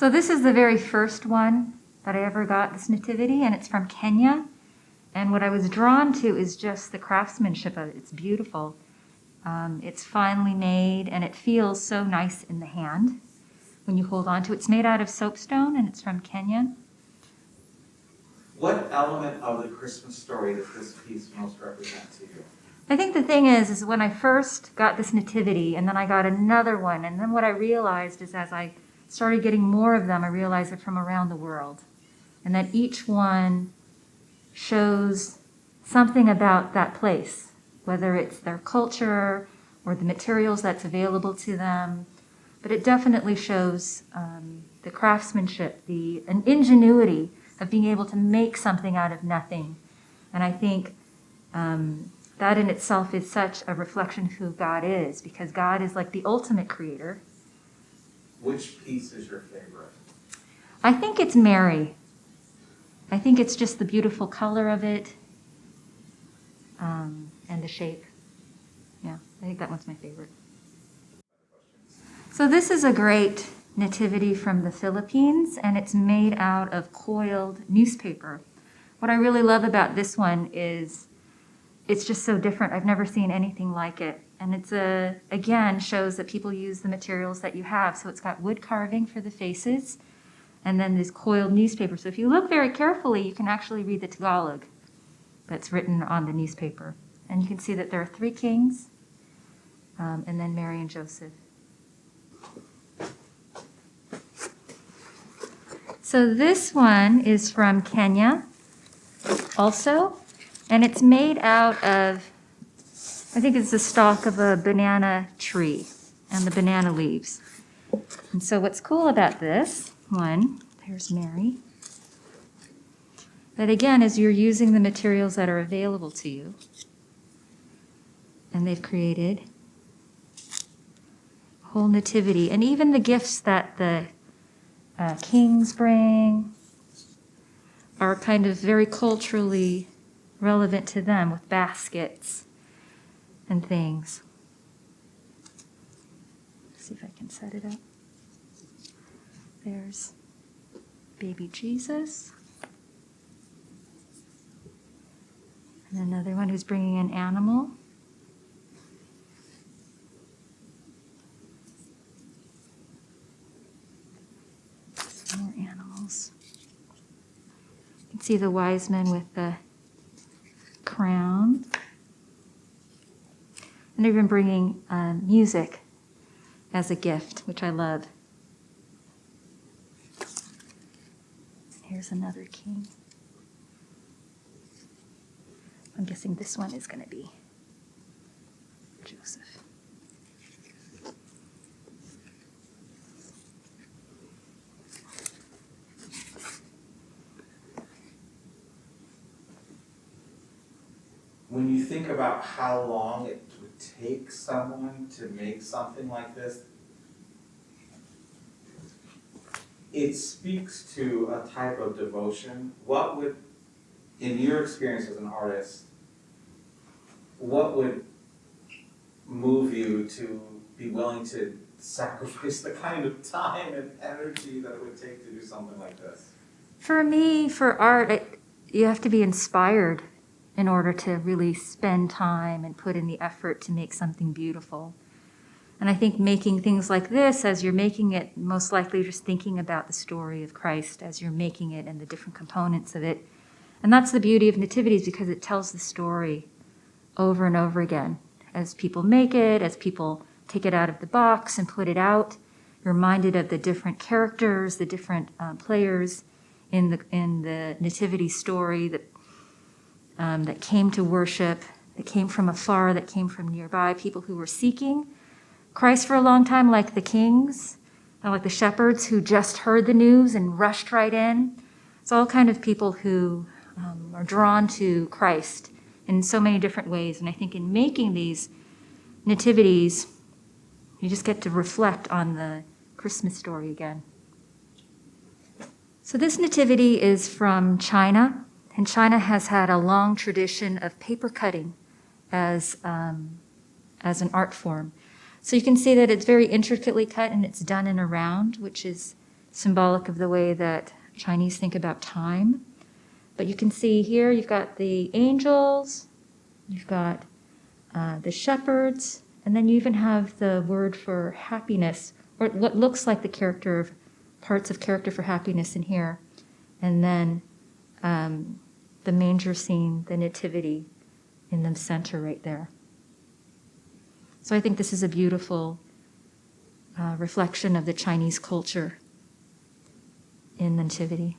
So this is the very first one that I ever got, this nativity, and it's from Kenya. And what I was drawn to is just the craftsmanship of it. It's beautiful. It's finely made, and it feels so nice in the hand when you hold on to it. It's made out of soapstone, and it's from Kenya. What element of the Christmas story does this piece most represent to you? I think the thing is when I first got this nativity, and then I got another one, and then what I realized is as I started getting more of them, I realized they're from around the world, and that each one shows something about that place, whether it's their culture or the materials that's available to them. But it definitely shows the craftsmanship, an ingenuity of being able to make something out of nothing. And I think that in itself is such a reflection of who God is, because God is like the ultimate creator. Which piece is your favorite? I think it's Mary. I think it's just the beautiful color of it and the shape. Yeah, I think that one's my favorite. So this is a great nativity from the Philippines, and it's made out of coiled newspaper. What I really love about this one is it's just so different. I've never seen anything like it. And it's again, shows that people use the materials that you have. So it's got wood carving for the faces, and then this coiled newspaper. So if you look very carefully, you can actually read the Tagalog that's written on the newspaper. And you can see that there are 3 kings, and then Mary and Joseph. So this one is from Kenya also, and it's made out of, I think it's the stalk of a banana tree and the banana leaves. And so what's cool about this one, there's Mary, that again is you're using the materials that are available to you. And they've created a whole nativity. And even the gifts that the kings bring are kind of very culturally relevant to them, with baskets and things. Let's see if I can set it up. There's baby Jesus. And another one who's bringing an animal. Some more animals. You can see the wise men with the crown. And they've been bringing music as a gift, which I love. Here's another king. I'm guessing this one is going to be Joseph. When you think about how long it would take someone to make something like this, it speaks to a type of devotion. What would, in your experience as an artist, what would move you to be willing to sacrifice the kind of time and energy that it would take to do something like this? For me, for art, you have to be inspired in order to really spend time and put in the effort to make something beautiful. And I think making things like this, as you're making it, most likely you're just thinking about the story of Christ as you're making it and the different components of it. And that's the beauty of Nativities, because it tells the story over and over again. As people make it, as people take it out of the box and put it out, you're reminded of the different characters, the different players in the Nativity story that came to worship, that came from afar, that came from nearby, people who were seeking Christ for a long time, like the kings, like the shepherds who just heard the news and rushed right in. It's all kind of people who are drawn to Christ in so many different ways. And I think in making these nativities, you just get to reflect on the Christmas story again. So this nativity is from China, and China has had a long tradition of paper cutting as an art form. So you can see that it's very intricately cut, and it's done in a round, which is symbolic of the way that Chinese think about time. But you can see here you've got the angels, you've got the shepherds, and then you even have the word for happiness, or what looks like the parts of character for happiness in here. And then the manger scene, the nativity in the center right there. So I think this is a beautiful reflection of the Chinese culture in the nativity.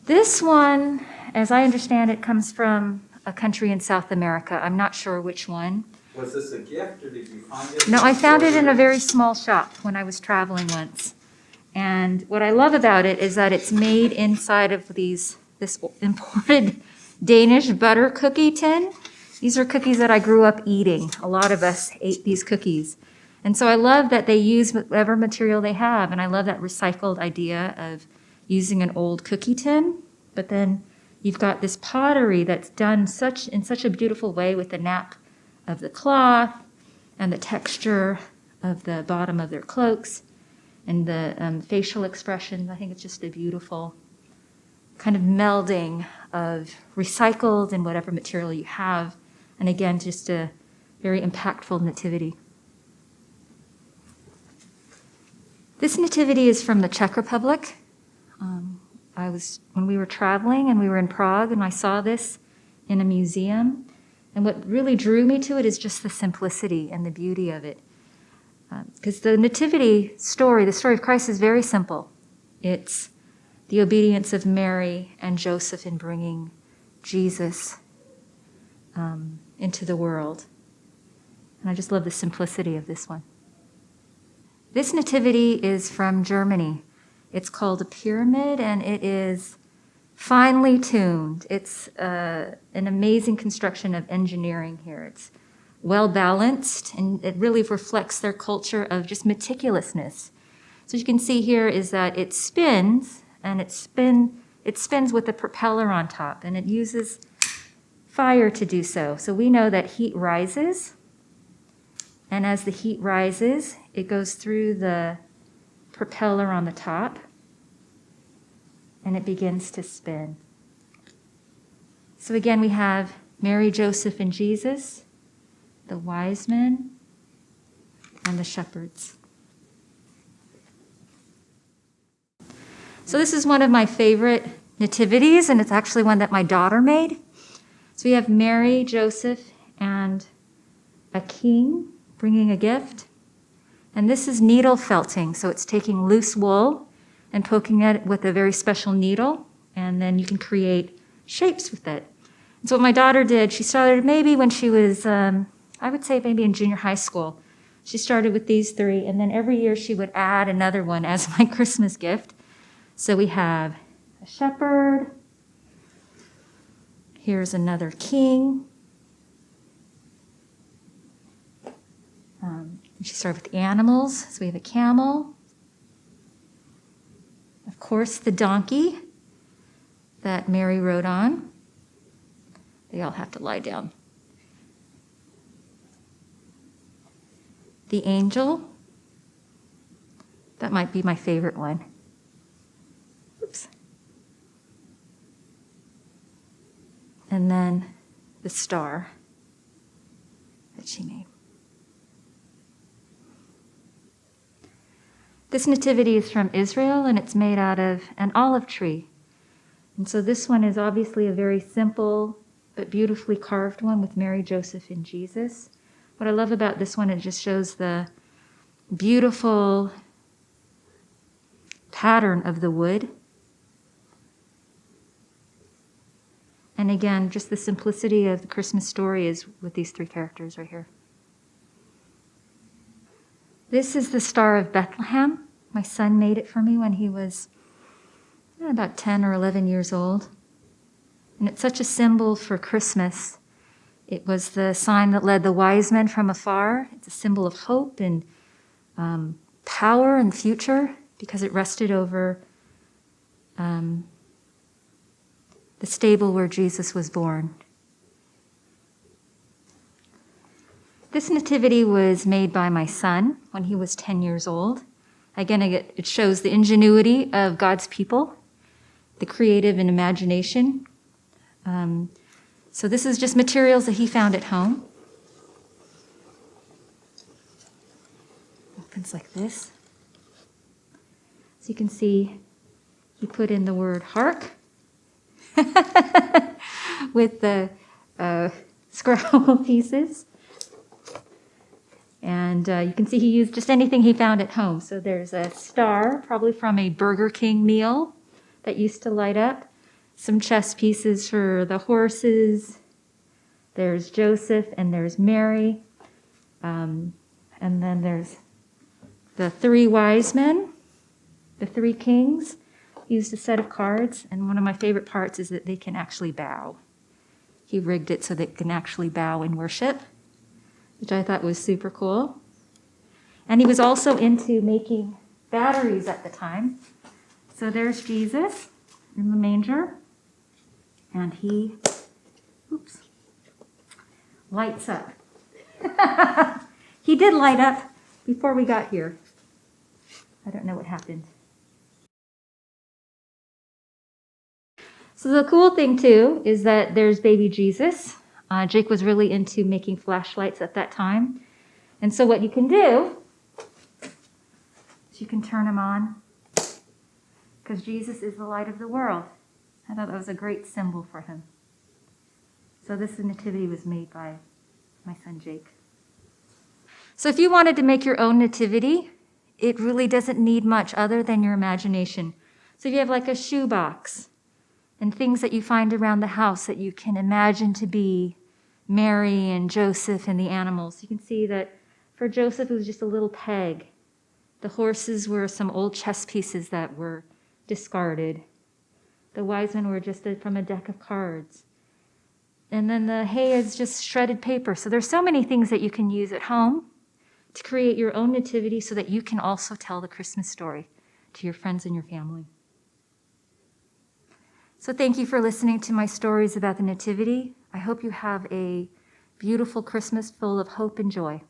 This one, as I understand it, comes from a country in South America. I'm not sure which one. Was this a gift or did you find it? No, I found it in a very small shop when I was traveling once. And what I love about it is that it's made inside of this imported Danish butter cookie tin. These are cookies that I grew up eating. A lot of us ate these cookies. And so I love that they use whatever material they have. And I love that recycled idea of using an old cookie tin. But then you've got this pottery that's done in such a beautiful way with the nap of the cloth and the texture of the bottom of their cloaks and the facial expressions. I think it's just a beautiful kind of melding of recycled and whatever material you have. And again, just a very impactful nativity. This nativity is from the Czech Republic. When we were traveling and we were in Prague, and I saw this in a museum. And what really drew me to it is just the simplicity and the beauty of it. Because the nativity story, the story of Christ, is very simple. It's the obedience of Mary and Joseph in bringing Jesus into the world. And I just love the simplicity of this one. This nativity is from Germany. It's called a pyramid, and it is finely tuned. It's an amazing construction of engineering here. It's well balanced, and it really reflects their culture of just meticulousness. So you can see here is that it spins, and it spins with a propeller on top, and it uses fire to do so. So we know that heat rises, and as the heat rises, it goes through the propeller on the top, and it begins to spin. So again, we have Mary, Joseph, and Jesus, the wise men, and the shepherds. So this is one of my favorite nativities, and it's actually one that my daughter made. So we have Mary, Joseph, and a king bringing a gift. And this is needle felting, so it's taking loose wool and poking it with a very special needle, and then you can create shapes with it. And so what my daughter did, she started maybe when she was, I would say maybe in junior high school. She started with these three, and then every year she would add another one as my Christmas gift. So we have a shepherd. Here's another king. She started with animals, so we have a camel. Of course, the donkey that Mary rode on. They all have to lie down. The angel. That might be my favorite one. Oops. And then the star that she made. This nativity is from Israel, and it's made out of an olive tree. And so this one is obviously a very simple but beautifully carved one with Mary, Joseph, and Jesus. What I love about this one, it just shows the beautiful pattern of the wood. And again, just the simplicity of the Christmas story is with these three characters right here. This is the Star of Bethlehem. My son made it for me when he was about 10 or 11 years old. And it's such a symbol for Christmas. It was the sign that led the wise men from afar. It's a symbol of hope and power and future because it rested over the stable where Jesus was born. This nativity was made by my son when he was 10 years old. Again, it shows the ingenuity of God's people, the creative and imagination. So this is just materials that he found at home. Opens like this. So you can see he put in the word hark with the scrabble pieces. And you can see he used just anything he found at home. So there's a star, probably from a Burger King meal that used to light up. Some chess pieces for the horses. There's Joseph and there's Mary. And then there's the 3 wise men, the 3 kings. Used a set of cards. And one of my favorite parts is that they can actually bow. He rigged it so they can actually bow and worship, which I thought was super cool. And he was also into making batteries at the time. So there's Jesus in the manger. And he, lights up. He did light up before we got here. I don't know what happened. So the cool thing too is that there's baby Jesus. Jake was really into making flashlights at that time. And so what you can do is you can turn them on, because Jesus is the light of the world. I thought that was a great symbol for him. So this nativity was made by my son Jake. So if you wanted to make your own nativity, it really doesn't need much other than your imagination. So if you have like a shoebox and things that you find around the house that you can imagine to be Mary and Joseph and the animals. You can see that for Joseph, it was just a little peg. The horses were some old chess pieces that were discarded. The wise men were just from a deck of cards. And then the hay is just shredded paper. So there's so many things that you can use at home to create your own nativity so that you can also tell the Christmas story to your friends and your family. So thank you for listening to my stories about the Nativity. I hope you have a beautiful Christmas full of hope and joy.